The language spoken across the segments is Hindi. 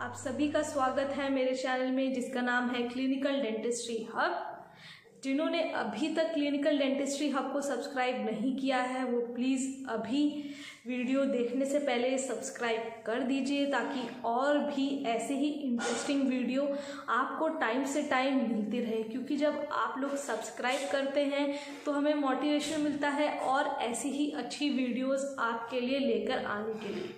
आप सभी का स्वागत है मेरे चैनल में जिसका नाम है क्लिनिकल डेंटिस्ट्री हब। जिन्होंने अभी तक क्लिनिकल डेंटिस्ट्री हब को सब्सक्राइब नहीं किया है वो प्लीज़ अभी वीडियो देखने से पहले सब्सक्राइब कर दीजिए ताकि और भी ऐसे ही इंटरेस्टिंग वीडियो आपको टाइम से टाइम मिलती रहे, क्योंकि जब आप लोग सब्सक्राइब करते हैं तो हमें मोटिवेशन मिलता है और ऐसी ही अच्छी वीडियोस आपके लिए लेकर आने के लिए।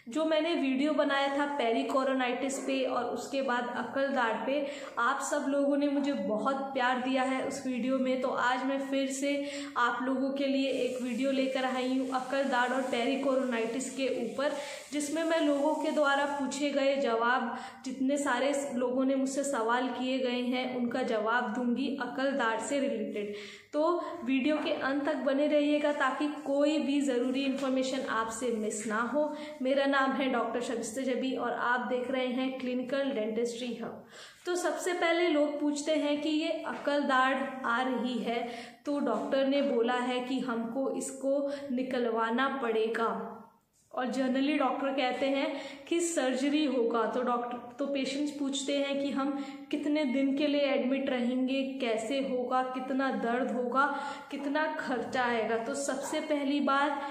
जो मैंने वीडियो बनाया था पेरिकोरोनाइटिस पे और उसके बाद अकल दाढ़ पे, आप सब लोगों ने मुझे बहुत प्यार दिया है उस वीडियो में, तो आज मैं फिर से आप लोगों के लिए एक वीडियो लेकर आई हूँ अकल दाढ़ और पेरिकोरोनाइटिस के ऊपर, जिसमें मैं लोगों के द्वारा पूछे गए जवाब, जितने सारे लोगों ने मुझसे सवाल किए गए हैं उनका जवाब दूंगी अकल दाढ़ से रिलेटेड। तो वीडियो के अंत तक बने रहिएगा ताकि कोई भी ज़रूरी इन्फॉर्मेशन आपसे मिस ना हो। मेरा नाम है डॉक्टर शबिस्ता जबी और आप देख रहे हैं क्लिनिकल डेंटिस्ट्री हब। तो सबसे पहले लोग पूछते हैं कि ये अकल दाढ़ आ रही है तो डॉक्टर ने बोला है कि हमको इसको निकलवाना पड़ेगा, और जनरली डॉक्टर कहते हैं कि सर्जरी होगा। तो पेशेंट्स पूछते हैं कि हम कितने दिन के लिए एडमिट रहेंगे, कैसे होगा, कितना दर्द होगा, कितना खर्चा आएगा। तो सबसे पहली बात,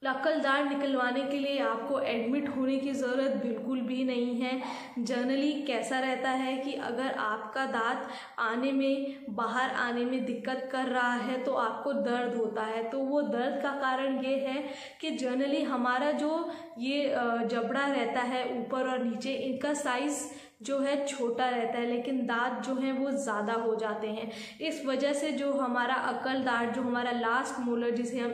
अकल दाढ़ निकलवाने के लिए आपको एडमिट होने की ज़रूरत बिल्कुल भी नहीं है। जनरली कैसा रहता है कि अगर आपका दांत आने में, बाहर आने में दिक्कत कर रहा है तो आपको दर्द होता है, तो वो दर्द का कारण ये है कि जनरली हमारा जो ये जबड़ा रहता है ऊपर और नीचे, इनका साइज़ जो है छोटा रहता है लेकिन दांत जो हैं वो ज़्यादा हो जाते हैं। इस वजह से जो हमारा अकल दाढ़, जो हमारा लास्ट मोलर जिसे हम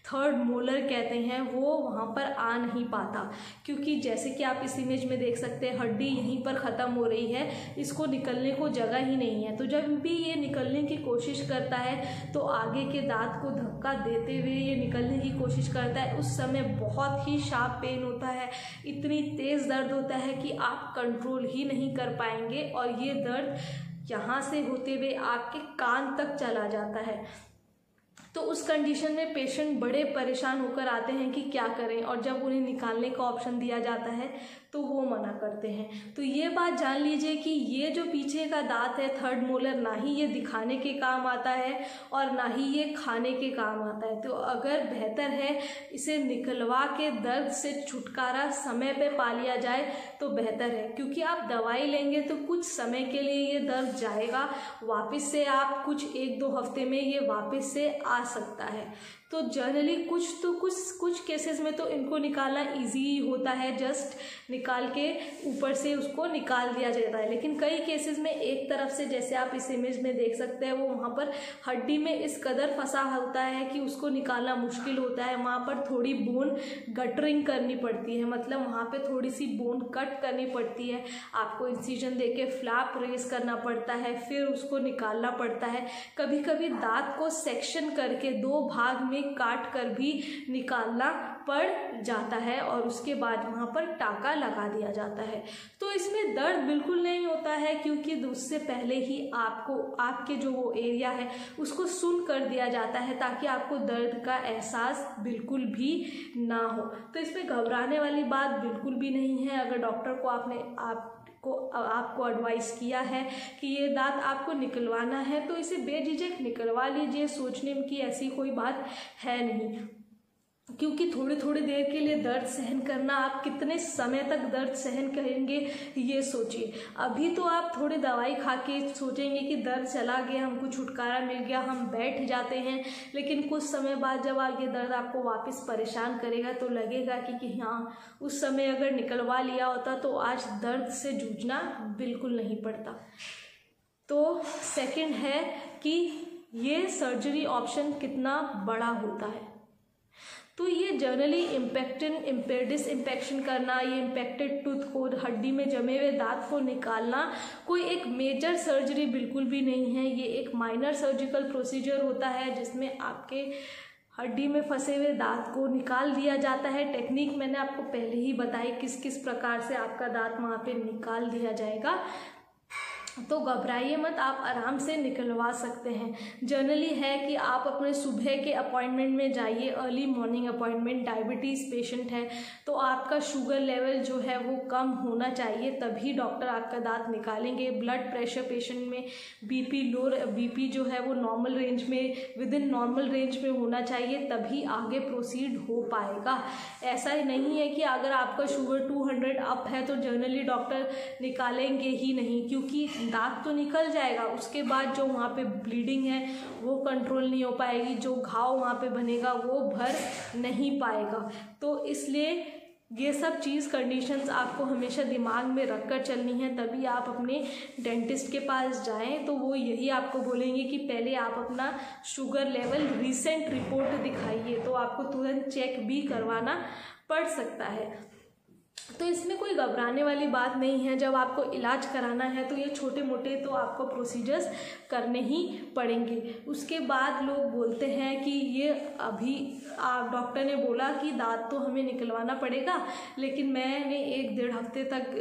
थर्ड मोलर कहते हैं, वो वहाँ पर आ नहीं पाता, क्योंकि जैसे कि आप इस इमेज में देख सकते हैं हड्डी यहीं पर ख़त्म हो रही है, इसको निकलने को जगह ही नहीं है। तो जब भी ये निकलने की कोशिश करता है तो आगे के दांत को धक्का देते हुए ये निकलने की कोशिश करता है। उस समय बहुत ही शार्प पेन होता है, इतनी तेज़ दर्द होता है कि आप कंट्रोल ही नहीं कर पाएंगे और ये दर्द यहाँ से होते हुए आपके कान तक चला जाता है। तो उस कंडीशन में पेशेंट बड़े परेशान होकर आते हैं कि क्या करें, और जब उन्हें निकालने का ऑप्शन दिया जाता है तो वो मना करते हैं। तो ये बात जान लीजिए कि ये जो पीछे का दांत है थर्ड मोलर, ना ही ये दिखाने के काम आता है और ना ही ये खाने के काम आता है। तो अगर बेहतर है इसे निकलवा के दर्द से छुटकारा समय पे पा लिया जाए तो बेहतर है, क्योंकि आप दवाई लेंगे तो कुछ समय के लिए ये दर्द जाएगा, वापस से आप कुछ 1-2 हफ्ते में ये वापस से आ सकता है। तो जनरली कुछ केसेस में तो इनको निकालना इजी होता है, जस्ट निकाल के ऊपर से उसको निकाल दिया जाता है। लेकिन कई केसेस में एक तरफ से, जैसे आप इस इमेज में देख सकते हैं, वो वहाँ पर हड्डी में इस कदर फंसा होता है कि उसको निकालना मुश्किल होता है। वहाँ पर थोड़ी बोन गटरिंग करनी पड़ती है, मतलब वहाँ पे थोड़ी सी बोन कट करनी पड़ती है, आपको इंसिजन देके फ्लैप रेज करना पड़ता है, फिर उसको निकालना पड़ता है। कभी कभी दांत को सेक्शन करके 2 भाग में काट कर भी निकालना पड़ जाता है और उसके बाद वहाँ पर टाका लगा दिया जाता है। तो इसमें दर्द बिल्कुल नहीं होता है, क्योंकि उससे पहले ही आपको आपके जो वो एरिया है उसको सुन कर दिया जाता है ताकि आपको दर्द का एहसास बिल्कुल भी ना हो। तो इसमें घबराने वाली बात बिल्कुल भी नहीं है। अगर डॉक्टर को आपको एडवाइस किया है कि ये दांत आपको निकलवाना है तो इसे बेझिझक निकलवा लीजिए, सोचने की ऐसी कोई बात है नहीं, क्योंकि थोड़ी देर के लिए दर्द सहन करना, आप कितने समय तक दर्द सहन करेंगे ये सोचिए। अभी तो आप थोड़ी दवाई खा के सोचेंगे कि दर्द चला गया, हमको छुटकारा मिल गया, हम बैठ जाते हैं, लेकिन कुछ समय बाद जब ये दर्द आपको वापस परेशान करेगा तो लगेगा कि हाँ, उस समय अगर निकलवा लिया होता तो आज दर्द से जूझना बिल्कुल नहीं पड़ता। तो सेकंड है कि ये सर्जरी ऑप्शन कितना बड़ा होता है। तो ये जनरली डिसइंफेक्शन करना, ये इम्पेक्टेड टूथ को, हड्डी में जमे हुए दांत को निकालना कोई एक मेजर सर्जरी बिल्कुल भी नहीं है। ये एक माइनर सर्जिकल प्रोसीजर होता है जिसमें आपके हड्डी में फंसे हुए दांत को निकाल दिया जाता है। टेक्निक मैंने आपको पहले ही बताई किस किस प्रकार से आपका दांत वहाँ पे निकाल दिया जाएगा। तो घबराइए मत, आप आराम से निकलवा सकते हैं। जनरली है कि आप अपने सुबह के अपॉइंटमेंट में जाइए, early morning appointment. Diabetes patient है तो आपका शुगर लेवल जो है वो कम होना चाहिए, तभी डॉक्टर आपका दांत निकालेंगे। ब्लड प्रेशर पेशेंट में बीपी लो, बीपी जो है वो नॉर्मल रेंज में, विद इन नॉर्मल रेंज में होना चाहिए, तभी आगे प्रोसीड हो पाएगा। ऐसा ही नहीं है कि अगर आपका शुगर 200 अप है तो जनरली डॉक्टर निकालेंगे ही नहीं, क्योंकि दांत तो निकल जाएगा, उसके बाद जो वहाँ पे ब्लीडिंग है वो कंट्रोल नहीं हो पाएगी, जो घाव वहाँ पे बनेगा वो भर नहीं पाएगा। तो इसलिए ये सब चीज़ कंडीशंस आपको हमेशा दिमाग में रख कर चलनी है, तभी आप अपने डेंटिस्ट के पास जाएं। तो वो यही आपको बोलेंगे कि पहले आप अपना शुगर लेवल रिसेंट रिपोर्ट दिखाइए, तो आपको तुरंत चेक भी करवाना पड़ सकता है। तो इसमें कोई घबराने वाली बात नहीं है। जब आपको इलाज कराना है तो ये छोटे मोटे तो आपको प्रोसीजर्स करने ही पड़ेंगे। उसके बाद लोग बोलते हैं कि ये अभी आप डॉक्टर ने बोला कि दांत तो हमें निकलवाना पड़ेगा, लेकिन मैंने 1-1.5 हफ्ते तक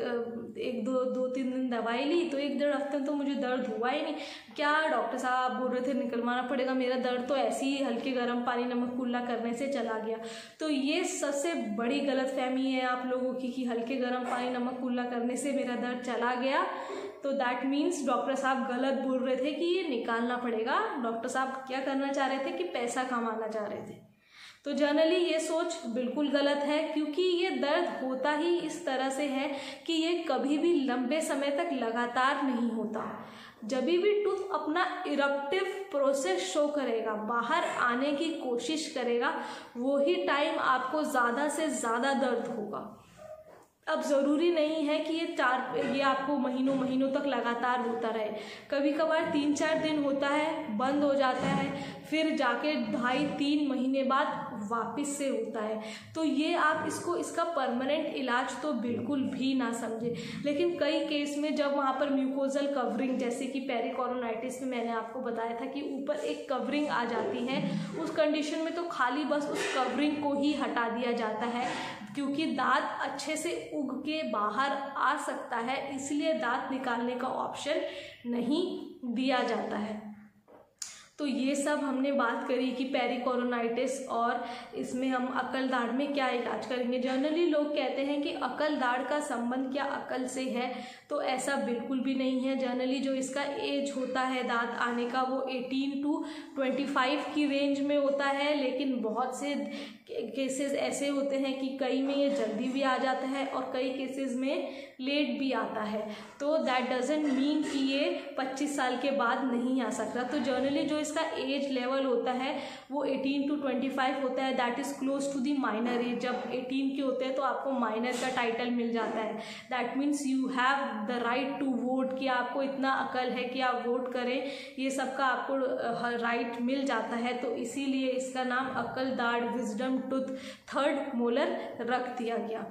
2-3 दिन दवाई ली, तो 1-1.5 हफ्ते तो मुझे दर्द हुआ ही नहीं। क्या डॉक्टर साहब बोल रहे थे निकलवाना पड़ेगा, मेरा दर्द तो ऐसे ही हल्के गर्म पानी नमक कुल्ला करने से चला गया। तो ये सबसे बड़ी गलतफहमी है आप लोगों की कि हल्के गर्म पानी नमक कुल्ला करने से मेरा दर्द चला गया, तो दैट मीन्स डॉक्टर साहब गलत बोल रहे थे कि ये निकालना पड़ेगा। डॉक्टर साहब क्या करना चाह रहे थे कि पैसा कमाना चाह रहे थे। तो जनरली ये सोच बिल्कुल गलत है, क्योंकि ये दर्द होता ही इस तरह से है कि ये कभी भी लंबे समय तक लगातार नहीं होता। जब भी टूथ अपना इरप्टिव प्रोसेस शो करेगा, बाहर आने की कोशिश करेगा, वो ही टाइम आपको ज़्यादा से ज़्यादा दर्द होगा। अब ज़रूरी नहीं है कि ये आपको महीनों तक लगातार होता रहे। कभी कभार 3-4 दिन होता है, बंद हो जाता है, फिर जाके 2.5-3 महीने बाद वापस से होता है। तो ये आप इसका परमानेंट इलाज तो बिल्कुल भी ना समझे। लेकिन कई केस में जब वहाँ पर म्यूकोजल कवरिंग, जैसे कि पेरिकोरोनाइटिस में मैंने आपको बताया था कि ऊपर एक कवरिंग आ जाती है, उस कंडीशन में तो खाली बस उस कवरिंग को ही हटा दिया जाता है, क्योंकि दांत अच्छे से उग के बाहर आ सकता है, इसलिए दांत निकालने का ऑप्शन नहीं दिया जाता है। तो ये सब हमने बात करी कि पेरिकोरोनाइटिस और इसमें हम अकल दाढ़ में क्या इलाज करेंगे। जनरली लोग कहते हैं कि अकल दाढ़ का संबंध क्या अकल से है, तो ऐसा बिल्कुल भी नहीं है। जनरली जो इसका एज होता है दांत आने का वो 18 to 25 की रेंज में होता है, लेकिन बहुत से केसेस ऐसे होते हैं कि कई में ये जल्दी भी आ जाता है और कई केसेस में लेट भी आता है। तो दैट डजंट मीन कि ये 25 साल के बाद नहीं आ सकता। तो जनरली जो इसका एज लेवल होता है वो 18 to 25 होता है, that is close to the minor age. जब 18 के होते हैं तो आपको माइनर का टाइटल मिल जाता है। That means you have the right to vote, कि आपको इतना अकल है कि आप वोट करें, ये सब का आपको राइट मिल जाता है। तो इसीलिए इसका नाम अकल दाढ़ विजडम टूथ 3rd मोलर रख दिया गया।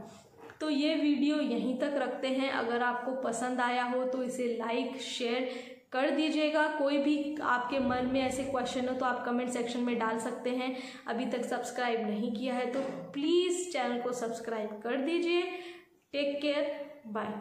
तो ये वीडियो यहीं तक रखते हैं। अगर आपको पसंद आया हो तो इसे लाइक शेयर कर दीजिएगा। कोई भी आपके मन में ऐसे क्वेश्चन हो तो आप कमेंट सेक्शन में डाल सकते हैं। अभी तक सब्सक्राइब नहीं किया है तो प्लीज़ चैनल को सब्सक्राइब कर दीजिए। Take care, bye.